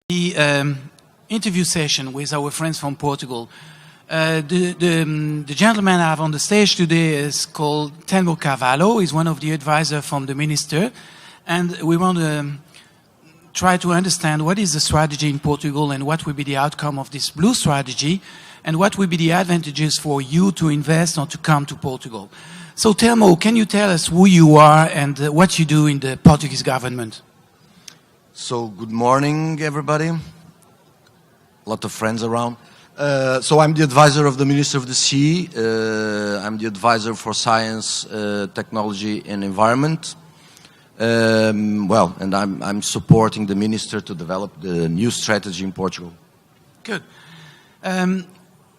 The interview session with our friends from Portugal. The gentleman I have on the stage today is called Telmo Carvalho. He's one of the advisors from the minister. And we want to try to understand what is the strategy in Portugal and what will be the outcome of this blue strategy and what will be the advantages for you to invest or to come to Portugal. So Telmo, can you tell us who you are and what you do in the Portuguese government? So good morning, everybody. A lot of friends around. So I'm the advisor of the Minister of the Sea. I'm the advisor for Science, Technology and Environment. And I'm supporting the Minister to develop the new strategy in Portugal. Good.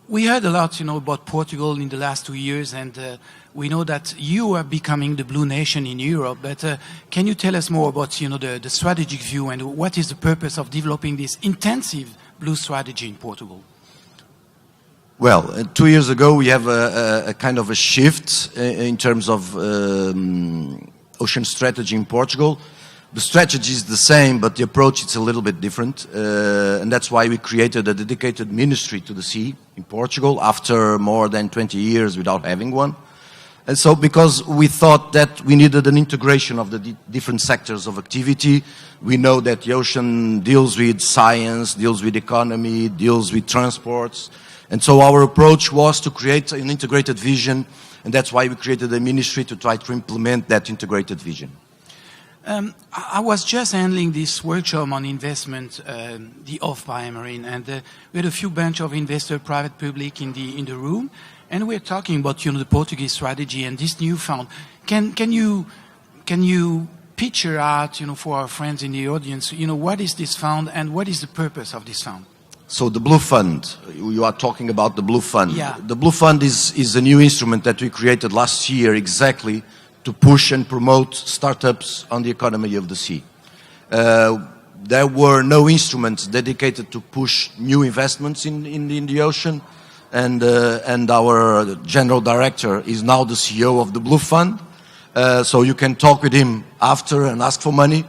We heard a lot, about Portugal in the last 2 years, and we know that you are becoming the blue nation in Europe. But can you tell us more about, the strategic view and what is the purpose of developing this intensive blue strategy in Portugal? Well, 2 years ago we have a kind of a shift in terms of ocean strategy in Portugal. The strategy is the same, but the approach is a little bit different. And that's why we created a dedicated ministry to the sea in Portugal after more than 20 years without having one. And so because we thought that we needed an integration of the different sectors of activity, we know that the ocean deals with science, deals with economy, deals with transports. And so our approach was to create an integrated vision, and that's why we created a ministry to try to implement that integrated vision. I was just handling this workshop on investment, the of BioMarine, and we had a few bunch of investor, private, public in the room, and we're talking about the Portuguese strategy and this new fund. Can you picture out for our friends in the audience what is this fund and what is the purpose of this fund? So the Blue Fund, you are talking about the Blue Fund. Yeah. The Blue Fund is a new instrument that we created last year exactly to push and promote startups on the economy of the sea. There were no instruments dedicated to push new investments in the ocean, and our general director is now the CEO of the Blue Fund. So you can talk with him after and ask for money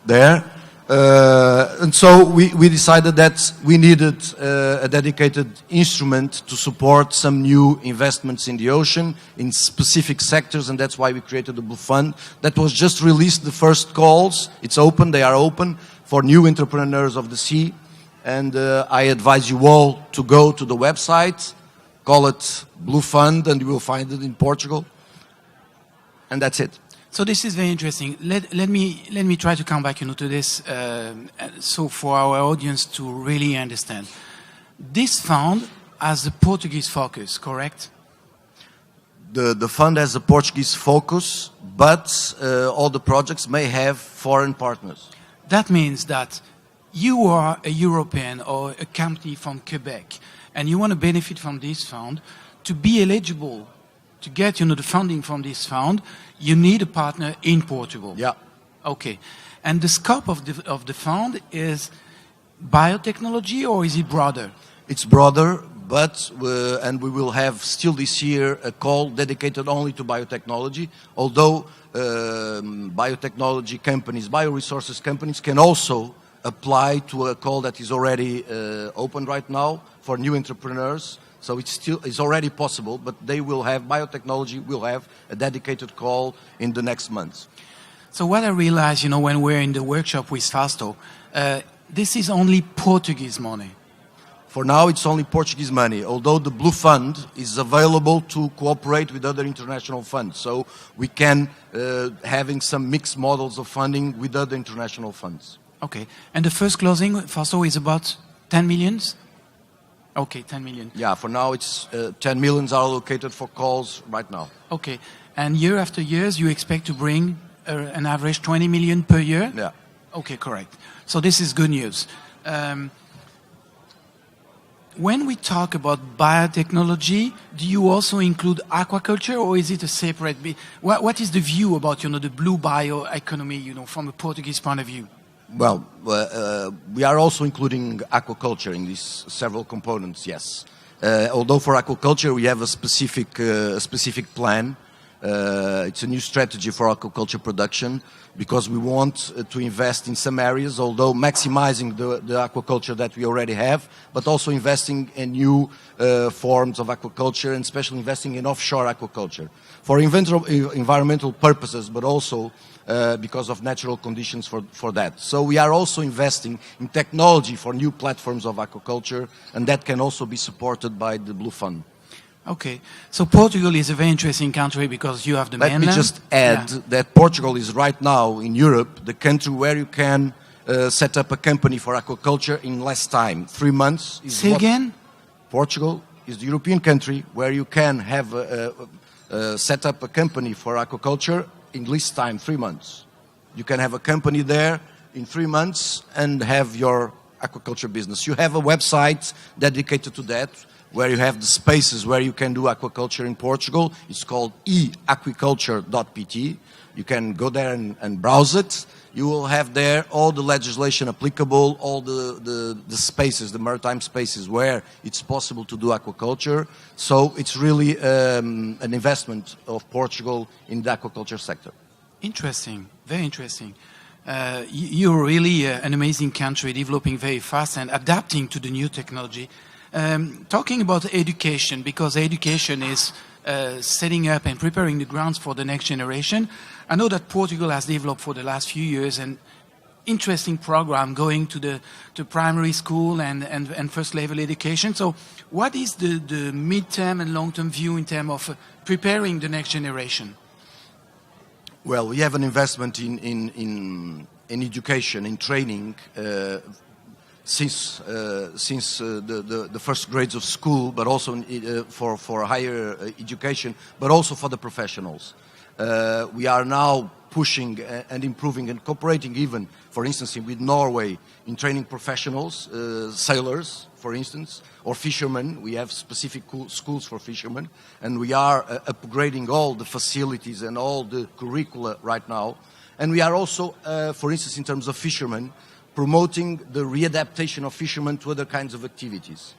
there. And so we decided that we needed a dedicated instrument to support some new investments in the ocean in specific sectors, and that's why we created the Blue Fund. That was just released, the first calls. It's open, they are open for new entrepreneurs of the sea. And I advise you all to go to the website, call it Blue Fund, and you will find it in Portugal. And that's it. So this is very interesting. Let me try to come back, to this, so for our audience to really understand. This fund has a Portuguese focus, correct? The fund has a Portuguese focus, but all the projects may have foreign partners. That means that you are a European or a company from Quebec, and you want to benefit from this fund. To be eligible to get, the funding from this fund, you need a partner in Portugal. Yeah. Okay. And the scope of the fund is biotechnology, or is it broader? It's broader, but and we will have still this year a call dedicated only to biotechnology. Although biotechnology companies, bioresources companies can also apply to a call that is already open right now for new entrepreneurs. So it's already possible, but biotechnology will have a dedicated call in the next months. So what I realized, when we're in the workshop with Fausto, this is only Portuguese money. For now, it's only Portuguese money, although the Blue Fund is available to cooperate with other international funds. So we can having some mixed models of funding with other international funds. Okay. And the first closing, Fausto, is about 10 millions? Okay, 10 million. Yeah, for now it's 10 millions are allocated for calls right now. Okay, and year after years you expect to bring an average 20 million per year? Yeah. Okay, correct. So this is good news. When we talk about biotechnology, do you also include aquaculture, or is it a separate? What is the view about the blue bioeconomy, from a Portuguese point of view? Well, we are also including aquaculture in these several components, yes. Although for aquaculture we have a specific plan It's a new strategy for aquaculture production because we want to invest in some areas, although maximizing the aquaculture that we already have, but also investing in new forms of aquaculture and especially investing in offshore aquaculture for environmental purposes, but also because of natural conditions for that. So we are also investing in technology for new platforms of aquaculture, and that can also be supported by the Blue Fund. Okay, so Portugal is a very interesting country because you have the mainland. Let me just add that Portugal is right now in Europe the country where you can set up a company for aquaculture in less time. 3 months. Say again? Portugal is the European country where you can have set up a company for aquaculture in less time, 3 months. You can have a company there in 3 months and have your aquaculture business. You have a website dedicated to that, where you have the spaces where you can do aquaculture in Portugal. It's called eaquiculture.pt. You can go there and browse it. You will have there all the legislation applicable, all the spaces, the maritime spaces where it's possible to do aquaculture. So it's really an investment of Portugal in the aquaculture sector. Interesting, very interesting. You're really an amazing country, developing very fast and adapting to the new technology. Talking about education, because education is setting up and preparing the grounds for the next generation. I know that Portugal has developed for the last few years an interesting program going to primary school and first level education. So what is the mid-term and long-term view in terms of preparing the next generation? Well, we have an investment in education, in training, since the first grades of school, but also for higher education, but also for the professionals. We are now pushing and improving and cooperating even, for instance, with Norway in training professionals, sailors, for instance, or fishermen. We have specific schools for fishermen, and we are upgrading all the facilities and all the curricula right now. And we are also, for instance, in terms of fishermen, promoting the readaptation of fishermen to other kinds of activities.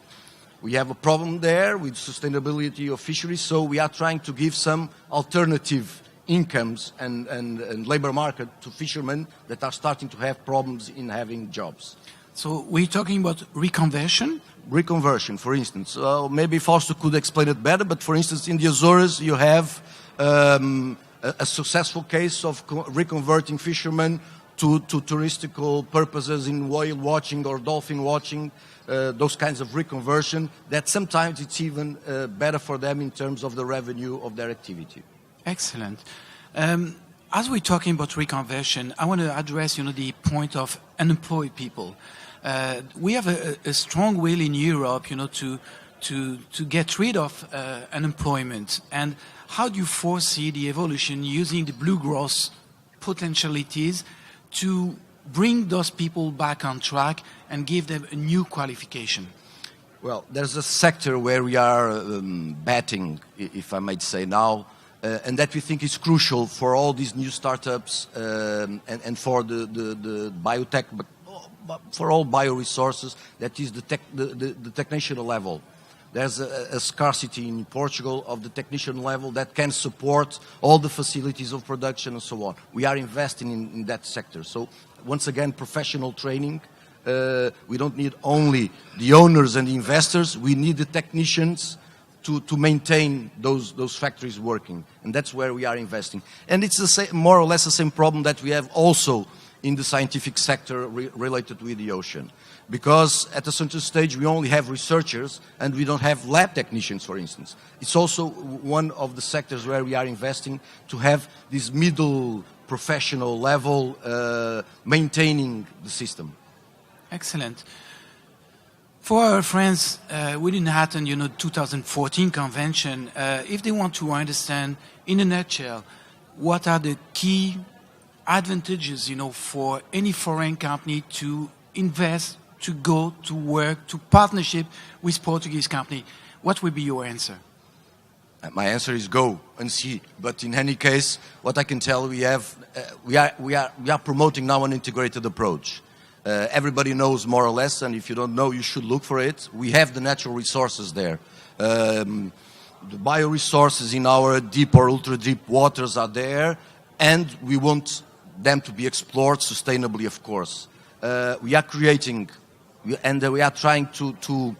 We have a problem there with sustainability of fisheries, so we are trying to give some alternative incomes and labor market to fishermen that are starting to have problems in having jobs. So we're talking about reconversion? Reconversion, for instance. Maybe Fausto could explain it better, but for instance, in the Azores, you have a successful case of reconverting fishermen to touristical purposes in whale watching or dolphin watching, those kinds of reconversion, that sometimes it's even better for them in terms of the revenue of their activity. Excellent. As we're talking about reconversion, I want to address, the point of unemployed people. We have a strong will in Europe, to get rid of unemployment. And how do you foresee the evolution using the blue growth potentialities to bring those people back on track and give them a new qualification? Well, there's a sector where we are betting, if I might say now, and that we think is crucial for all these new startups and for the biotech, but for all bioresources, that is the technician level. There's a scarcity in Portugal of the technician level that can support all the facilities of production and so on. We are investing in that sector. So once again, professional training. We don't need only the owners and the investors. We need the technicians to maintain those factories working. And that's where we are investing. And it's the same, more or less the same problem that we have also in the scientific sector related with the ocean. Because at a certain stage we only have researchers and we don't have lab technicians, for instance. It's also one of the sectors where we are investing to have this middle professional level maintaining the system. Excellent. For our friends within Hatton, 2014 convention, if they want to understand in a nutshell, what are the key advantages, for any foreign company to invest, to go, to work, to partnership with Portuguese company, what would be your answer? My answer is go and see. But in any case, what I can tell, we are promoting now an integrated approach. Everybody knows more or less, and if you don't know, you should look for it. We have the natural resources there. the bioresources in our deep or ultra-deep waters are there, and we want them to be explored sustainably, of course. We are creating, and we are trying to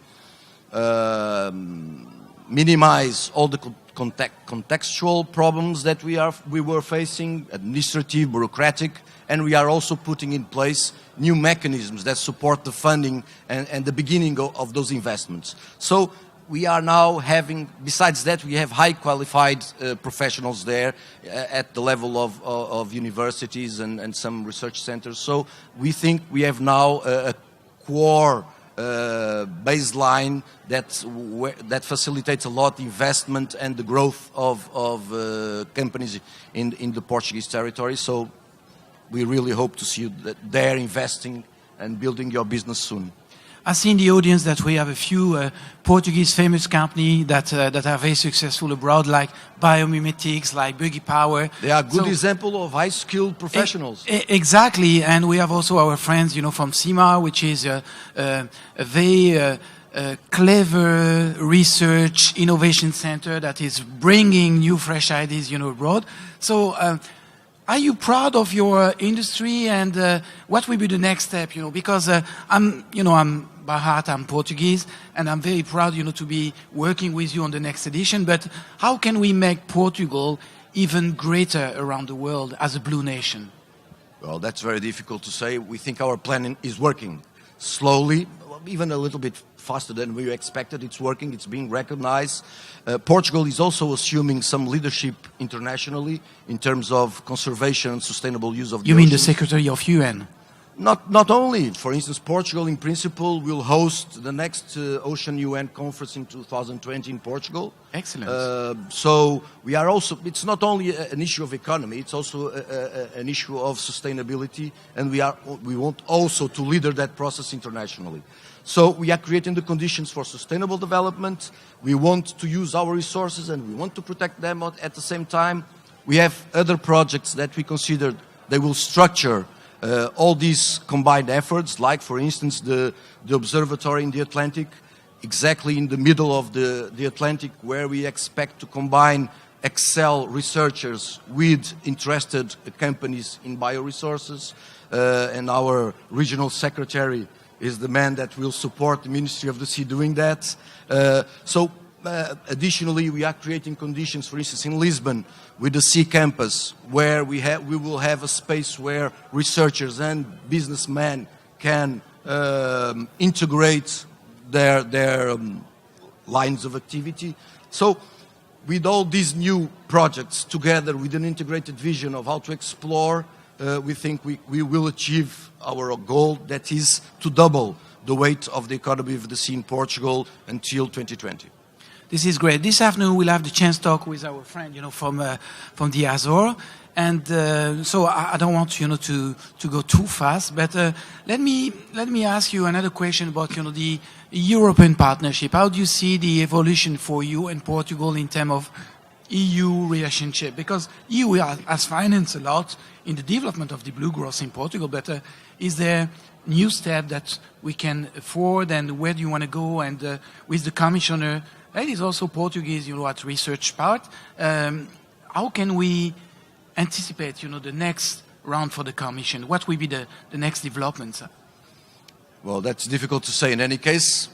minimize all the contextual problems that we were facing, administrative, bureaucratic, and we are also putting in place new mechanisms that support the funding and the beginning of those investments. So we are now having, besides that, we have high qualified professionals there at the level of universities and some research centers. So we think we have now a core baseline that facilitates a lot investment and the growth of companies in the Portuguese territory. So we really hope to see you there investing and building your business soon. I see in the audience that we have a few Portuguese famous companies that are very successful abroad, like biomimetics, like Buggy Power. They are a good example of high-skilled professionals. Exactly, and we have also our friends, from CIMA, which is a very clever research innovation center that is bringing new fresh ideas, abroad. So. Are you proud of your industry, and what will be the next step? Because I'm by heart I'm Portuguese, and I'm very proud, to be working with you on the next edition. But how can we make Portugal even greater around the world as a blue nation? Well, that's very difficult to say. We think our plan is working slowly, even a little bit faster than we expected. It's working, it's being recognized. Portugal is also assuming some leadership internationally in terms of conservation and sustainable use of the You mean oceans. the Secretary of UN? Not only. For instance, Portugal in principle will host the next Ocean UN conference in 2020 in Portugal. Excellent. So we are also, it's not only an issue of economy, it's also an issue of sustainability, and we want also to leader that process internationally. So we are creating the conditions for sustainable development. We want to use our resources and we want to protect them at the same time. We have other projects that we consider they will structure all these combined efforts, like for instance the observatory in the Atlantic, exactly in the middle of the Atlantic, where we expect to combine Excel researchers with interested companies in bioresources, and our regional secretary is the man that will support the Ministry of the Sea doing that. Additionally, we are creating conditions, for instance, in Lisbon with the Sea Campus, where we will have a space where researchers and businessmen can integrate their lines of activity. So with all these new projects together with an integrated vision of how to explore, we think we will achieve our goal, that is to double the weight of the economy of the sea in Portugal until 2020. This is great. This afternoon we'll have the chance to talk with our friend, from the Azores, and so I don't want to go too fast. But let me ask you another question about the European partnership. How do you see the evolution for you and Portugal in terms of EU relationship? Because EU has financed a lot in the development of the blue growth in Portugal. But is there new step that we can afford, and where do you want to go? And with the commissioner. That is also Portuguese, at research part. How can we anticipate, the next round for the Commission? What will be the next developments? Well, that's difficult to say. In any case,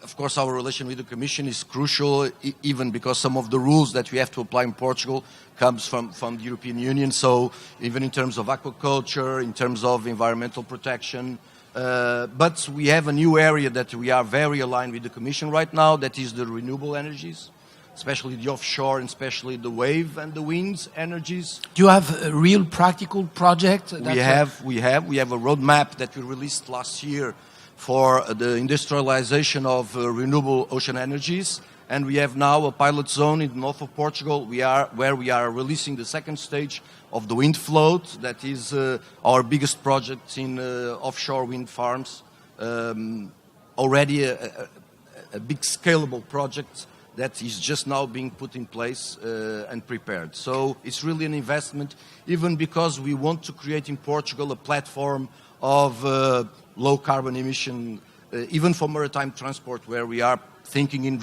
of course, our relation with the Commission is crucial, even because some of the rules that we have to apply in Portugal comes from the European Union. So even in terms of aquaculture, in terms of environmental protection, but we have a new area that we are very aligned with the Commission right now, that is the renewable energies, especially the offshore and especially the wave and the wind energies. Do you have a real practical project? We have a roadmap that we released last year for the industrialization of renewable ocean energies. And we have now a pilot zone in the north of Portugal where we are releasing the second stage of the wind float. That is our biggest project in offshore wind farms. Already a big scalable project that is just now being put in place and prepared. So it's really an investment, even because we want to create in Portugal a platform of low carbon emission, even for maritime transport, where we are thinking in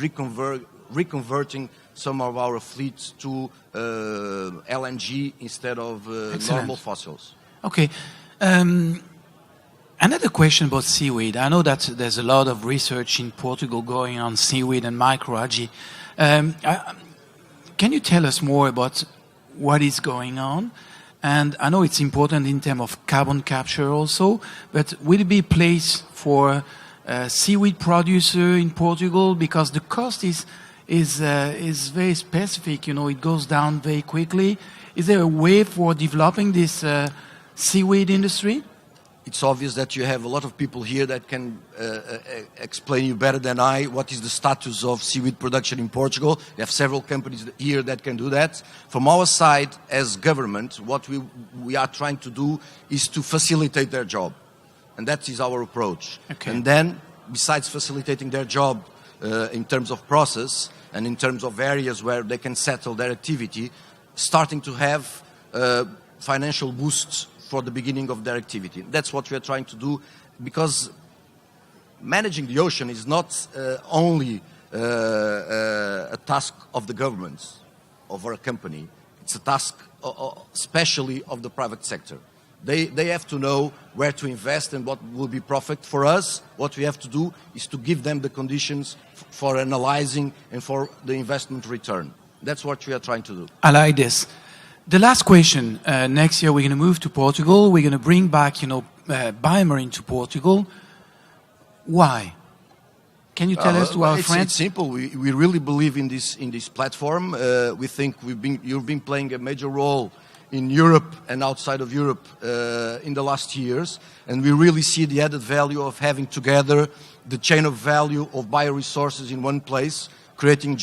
reconverting some of our fleets to LNG instead of normal fossils. Okay. Another question about seaweed. I know that there's a lot of research in Portugal going on seaweed and microalgae. Can you tell us more about what is going on? And I know it's important in terms of carbon capture also, but will it be a place for a seaweed producer in Portugal? Because the cost is very specific. You know, it goes down very quickly. Is there a way for developing this seaweed industry? It's obvious that you have a lot of people here that can explain you better than I what is the status of seaweed production in Portugal. We have several companies here that can do that. From our side, as government, what we are trying to do is to facilitate their job. And that is our approach. Okay. And then, besides facilitating their job in terms of process and in terms of areas where they can settle their activity, starting to have financial boosts for the beginning of their activity. That's what we are trying to do, because managing the ocean is not only a task of the government, of our company. It's a task especially of the private sector. They have to know where to invest and what will be profit for us. What we have to do is to give them the conditions for analyzing and for the investment return. That's what we are trying to do. I like this. The last question. Next year we're going to move to Portugal. We're going to bring back, BioMarine to Portugal. Why? Can you tell us to our friends? It's simple. We really believe in this platform. We think you've been playing a major role in Europe and outside of Europe in the last years, and we really see the added value of having together the chain of value of bioresources in one place, creating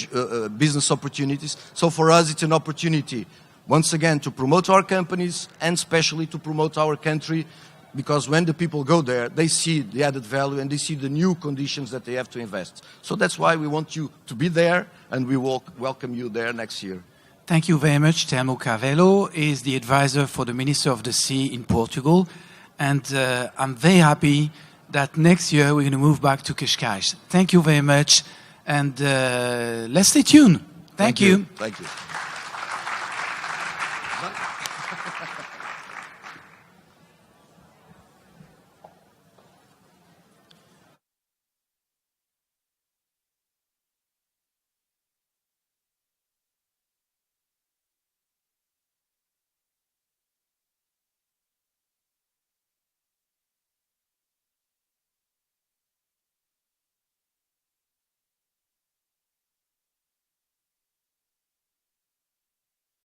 business opportunities. So for us, it's an opportunity, once again, to promote our companies and especially to promote our country, because when the people go there, they see the added value and they see the new conditions that they have to invest. So that's why we want you to be there, and we will welcome you there next year. Thank you very much. Telmo Carvalho is the advisor for the Minister of the Sea in Portugal, and I'm very happy that next year we're going to move back to Cascais. Thank you very much, and let's stay tuned. Thank you. Thank you.